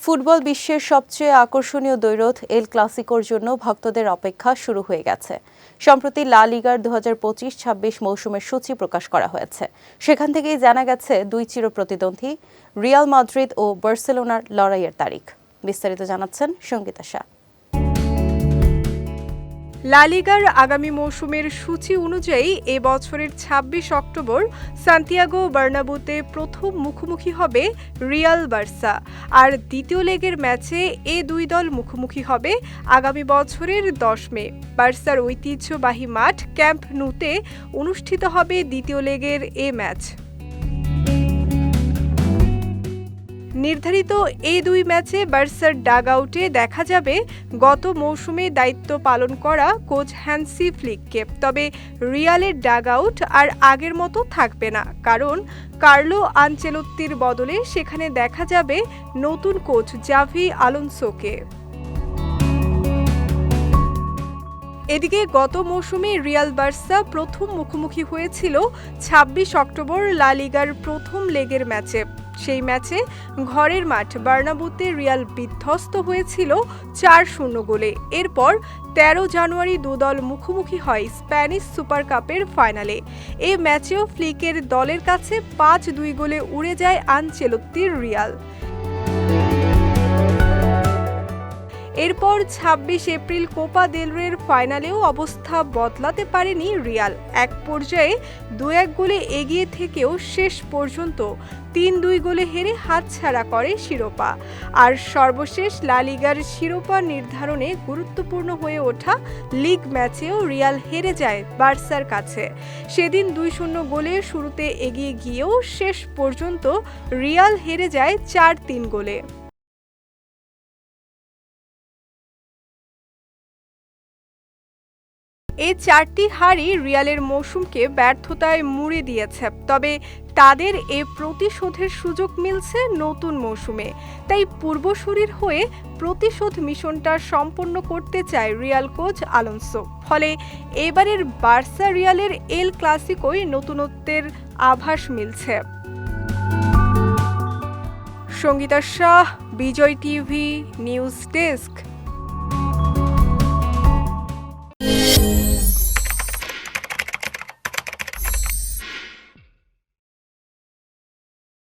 Football বিশ্বের সবচেয়ে আকর্ষণীয় দ্বৈরথ এল ক্লাসিকোর জন্য ভক্তদের অপেক্ষা শুরু হয়ে গেছে। সম্প্রতি লা লিগার 2025-26 মৌসুমের সূচি প্রকাশ করা হয়েছে। সেখান থেকেই জানা গেছে দুই চিরপ্রতিদ্বন্দ্বী রিয়াল মাদ্রিদ ও বার্সেলোনার লড়াইয়ের তারিখ। বিস্তারিত জানাচ্ছেন সঙ্গীতা শাহ। লা লিগার আগামী মৌসুমের সূচি অনুযায়ী এ বছরের ২৬ অক্টোবর সান্তিয়াগো বার্নাব্যুতে প্রথম মুখোমুখি হবে রিয়াল বার্সা, আর দ্বিতীয় লেগের ম্যাচে এ দুই দল মুখোমুখি হবে আগামী বছরের ১০ মে। বার্সার ঐতিহ্যবাহী মাঠ ক্যাম্প নুতে অনুষ্ঠিত হবে দ্বিতীয় লেগের এ ম্যাচ। নির্ধারিত এই দুই ম্যাচে বার্সার ডাগআউটে দেখা যাবে গত মৌসুমে দায়িত্ব পালন করা কোচ হ্যান্সি ফ্লিককে। তবে রিয়ালের ডাগআউট আর আগের মতো থাকবে না, কারণ কার্লো আনচেলত্তির বদলে সেখানে দেখা যাবে নতুন কোচ জাভি আলোনসোকে। এদিকে গত মৌসুমে রিয়াল বার্সা প্রথম মুখোমুখি হয়েছিল ২৬ অক্টোবর লা লিগার প্রথম লেগের ম্যাচে। সেই ম্যাচে ঘরের মাঠ বার্নাব্যুতে রিয়াল বিধ্বস্ত হয়েছিল ৪-০ গোলে। এরপর ১৩ জানুয়ারি দুদল মুখোমুখি হয় স্প্যানিশ সুপার কাপের ফাইনালে। এই ম্যাচেও ফ্লিকের দলের কাছে ৫-২ গোলে উড়ে যায় আনচেলত্তির রিয়াল। এরপর ২৬ এপ্রিল কোপা দেল রের ফাইনালেও অবস্থা বদলাতে পারেনি রিয়াল। এক পর্যায়ে ২-১ গোলে এগিয়ে থেকেও শেষ পর্যন্ত ৩-২ গোলে হেরে হাতছাড়া করে শিরোপা। আর সর্বশেষ লা লিগার শিরোপা নির্ধারণে গুরুত্বপূর্ণ হয়ে ওঠা লিগ ম্যাচেও রিয়াল হেরে যায় বার্সার কাছে। সেদিন ২-০ গোলে শুরুতে এগিয়ে গিয়েও শেষ পর্যন্ত রিয়াল হেরে যায় ৪-৩ গোলে। এই ৪টি হারই রিয়ালের মৌসুমকে ব্যর্থতায় মুড়ে দিয়েছে। তবে তাদের এ প্রতিশোধের সুযোগ মিলছে নতুন মৌসুমে। তাই পূর্বসূরির হয়ে প্রতিশোধ মিশনটা সম্পন্ন করতে চায় রিয়াল কোচ আলোনসো। ফলে এবারের বার্সা রিয়ালের এল ক্লাসিকোয় নতুনত্বের আভাস মিলছে। সঙ্গীতা শাহ, বিজয় টিভি, নিউজ ডেস্ক।